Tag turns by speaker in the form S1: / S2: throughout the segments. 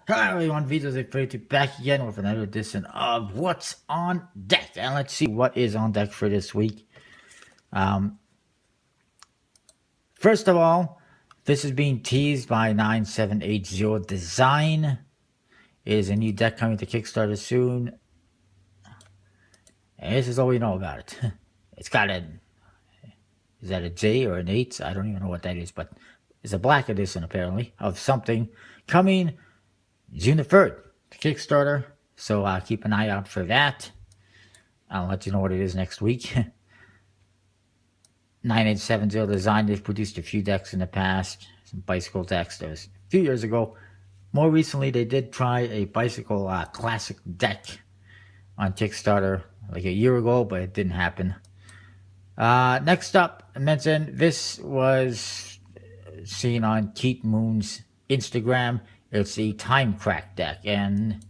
S1: Hi everyone, Vito's back again with another edition of What's on Deck. And let's see what is on deck for this week. First of all, this is being teased by 9780 Design. It is a new deck coming to Kickstarter soon. And this is all we know about it. It's got is that a J or an 8? I don't even know what that is, but it's a black edition apparently of something coming June the 3rd to Kickstarter, so keep an eye out for that. I'll let you know what it is next week. 9870 Design, they've produced a few decks in the past, some bicycle decks. That was a few years ago. More recently, they did try a bicycle classic deck on Kickstarter like a year ago, but it didn't happen. Next up, I mentioned this was seen on Keith Moon's Instagram. It's a time crack deck, and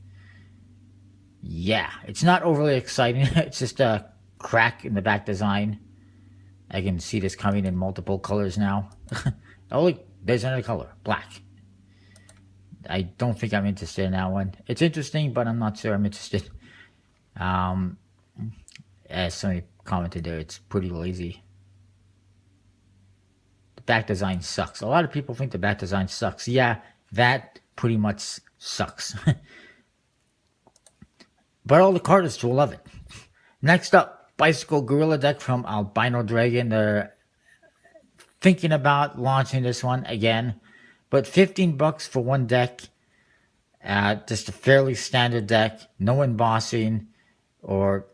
S1: yeah, it's not overly exciting. It's just a crack in the back design. I can see this coming in multiple colors now. Oh, look, there's another color, black. I don't think I'm interested in that one. It's interesting, but I'm not sure I'm interested. As somebody commented there, it's pretty lazy. The back design sucks. A lot of people think the back design sucks. Yeah, that pretty much sucks. But all the cardists will love it. Next up, Bicycle Gorilla deck from Albino Dragon. They're thinking about launching this one again. But $15 for one deck. Just a fairly standard deck. No embossing or,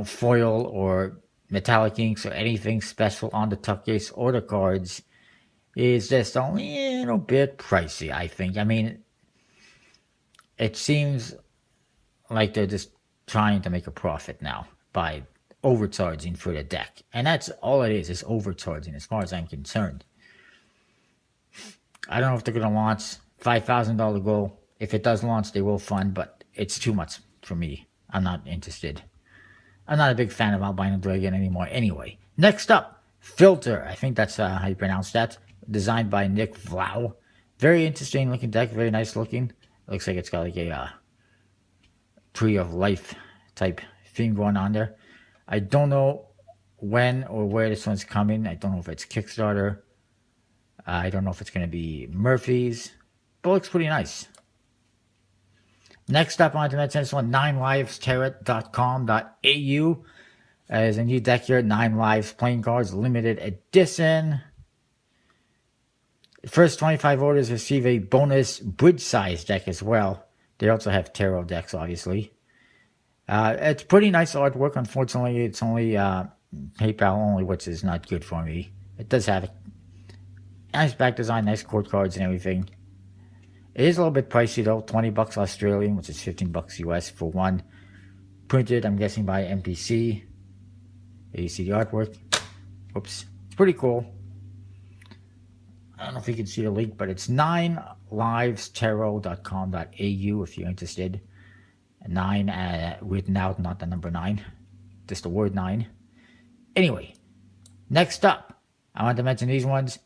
S1: foil or metallic inks or anything special on the tuck case or the cards. Is just only a bit pricey, I think. I mean, it seems like they're just trying to make a profit now by overcharging for the deck. And that's all it is overcharging as far as I'm concerned. I don't know if they're going to launch $5,000 goal. If it does launch, they will fund, but it's too much for me. I'm not interested. I'm not a big fan of Albino Dragon anymore anyway. Next up, Filter. I think that's how you pronounce that. Designed by Nick Vlau. Very interesting looking deck. Very nice looking. Looks like it's got like a Tree of Life type theme going on there. I don't know when or where this one's coming. I don't know if it's Kickstarter. I don't know if it's going to be Murphy's. But it looks pretty nice. Next up, I want to mention this one, 9livestarot.com.au. There's a new deck here, 9 Lives Playing Cards, limited edition. First 25 orders receive a bonus bridge size deck as well. They also have tarot decks, obviously. It's pretty nice artwork. Unfortunately, it's only PayPal only, which is not good for me. It does have a nice back design, nice court cards and everything. It is a little bit pricey though, $20 Australian, which is $15 US for one. Printed, I'm guessing, by MPC. There you see the artwork. Oops. It's pretty cool. I don't know if you can see the link, but it's 9livestarot.com.au if you're interested. 9 written out, not the number 9. Just the word 9. Anyway, next up, I want to mention these ones.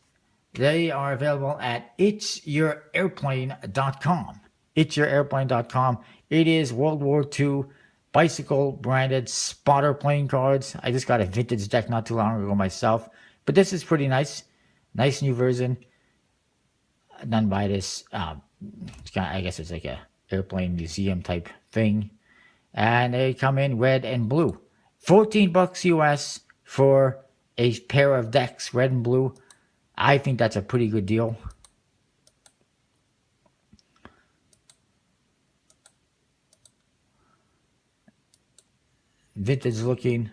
S1: They are available at it'syourairplane.com. It'syourairplane.com. It is World War II bicycle branded spotter playing cards. I just got a vintage deck not too long ago myself. But this is pretty nice. Nice new version. Done by this, I guess it's like a airplane museum type thing. And they come in red and blue. $14 US for a pair of decks, red and blue. I think that's a pretty good deal. Vintage looking.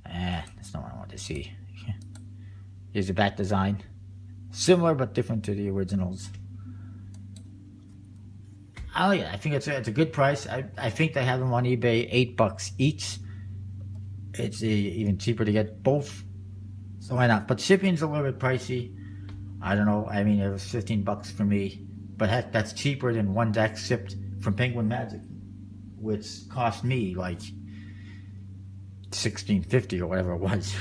S1: That's not what I want to see. Here's the back design. Similar but different to the originals. I think it's a good price. I think they have them on eBay, $8 each. It's even cheaper to get both. So why not? But shipping's a little bit pricey. I don't know. I mean, it was $15 for me. But heck, that's cheaper than one deck shipped from Penguin Magic, which cost me like $16.50 or whatever it was.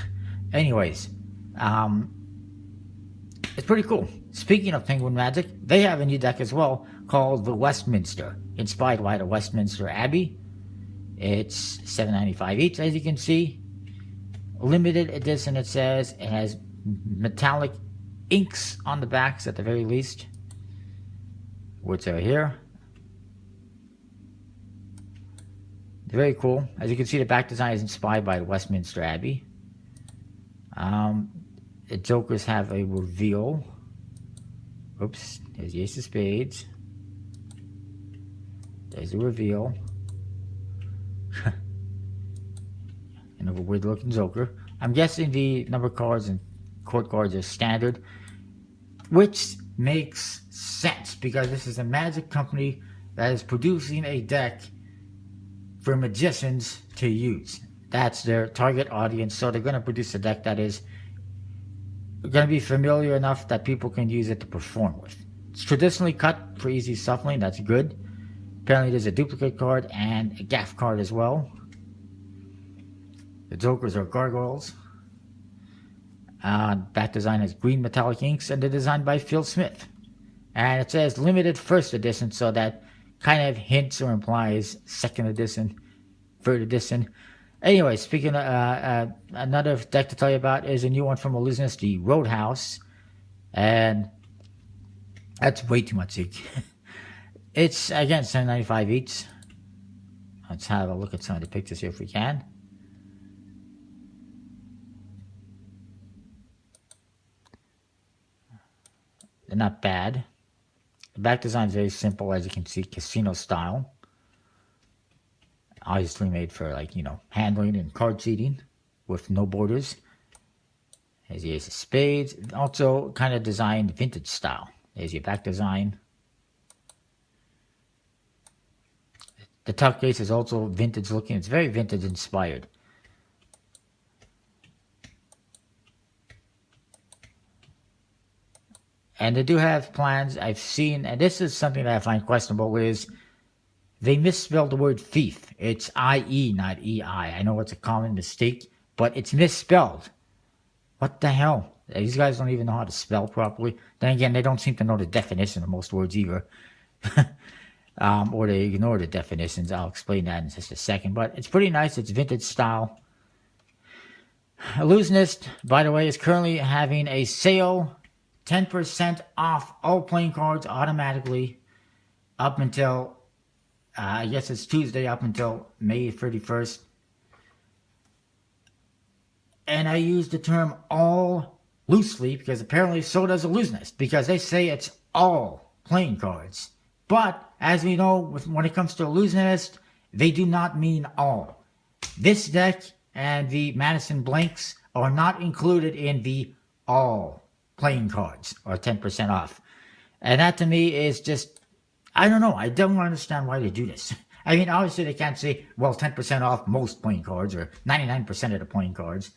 S1: Anyways, it's pretty cool. Speaking of Penguin Magic, they have a new deck as well called the Westminster, inspired by the Westminster Abbey. It's $7.95 each, as you can see. Limited edition, it says. It has metallic inks on the backs at the very least, which are here. Very cool. As you can see, the back design is inspired by the Westminster Abbey. The Jokers have a reveal. Oops, there's the Ace of Spades. There's the reveal. Another weird looking Joker. I'm guessing the number cards and court cards are standard, which makes sense because this is a magic company that is producing a deck for magicians to use. That's their target audience, so they're going to produce a deck that is going to be familiar enough that people can use it to perform with. It's traditionally cut for easy shuffling. That's good. Apparently there's a duplicate card and a gaff card as well. The Jokers are gargoyles. Back design has green metallic inks, and they're designed by Phil Smith. And it says limited first edition, so that kind of hints or implies second edition, third edition. Anyway, speaking of another deck to tell you about is a new one from Illusionist, the Roadhouse. And that's way too much ink. It's, again, $7.95 each. Let's have a look at some of the pictures here if we can. They're not bad. The back design is very simple, as you can see, casino style. Obviously made for, like, you know, handling and card cheating with no borders. There's the Ace of Spades. Also kind of designed vintage style. There's your back design. The tuck case is also vintage looking. It's very vintage inspired. And they do have plans I've seen, and this is something that I find questionable, is they misspelled the word thief. It's I-E, not E-I. I know it's a common mistake, but it's misspelled. What the hell? These guys don't even know how to spell properly. Then again, they don't seem to know the definition of most words either. Or they ignore the definitions. I'll explain that in just a second. But it's pretty nice. It's vintage style. Illusionist, by the way, is currently having a sale. 10% off all playing cards automatically up until, I guess it's Tuesday, up until May 31st. And I use the term all loosely because apparently so does Illusionist, because they say it's all playing cards. But as we know, when it comes to Illusionist, they do not mean all. This deck and the Madison Blanks are not included in the all playing cards, or 10% off. And that to me is just, I don't know. I don't understand why they do this. I mean, obviously they can't say, well, 10% off most playing cards or 99% of the playing cards.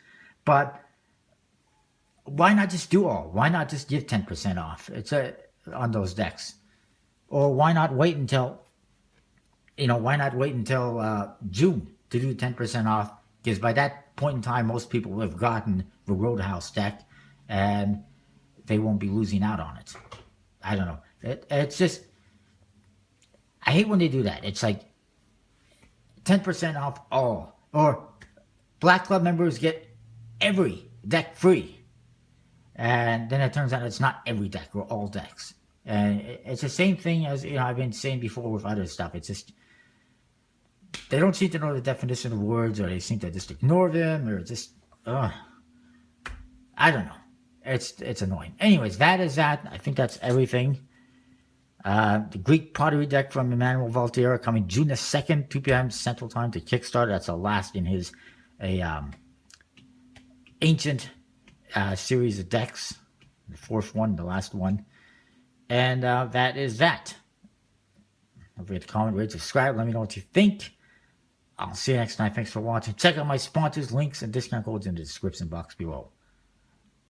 S1: But why not just do all? Why not just give 10% off? On those decks. Or why not wait until, June to do 10% off? Because by that point in time, most people will have gotten the Roadhouse deck and they won't be losing out on it. I don't know. It's just, I hate when they do that. It's like 10% off all. Or Black Club members get every deck free. And then it turns out it's not every deck or all decks. And it's the same thing as, I've been saying before with other stuff. It's just, they don't seem to know the definition of words, or they seem to just ignore them, or just, I don't know. It's annoying. Anyways, that is that. I think that's everything. The Greek pottery deck from Emmanuel Voltaire coming June the 2nd, 2 p.m. Central Time to Kickstarter. That's the last in his ancient series of decks. The fourth one, the last one. And that is that. Don't forget to comment, rate, subscribe. Let me know what you think. I'll see you next time. Thanks for watching. Check out my sponsors, links, and discount codes in the description box below.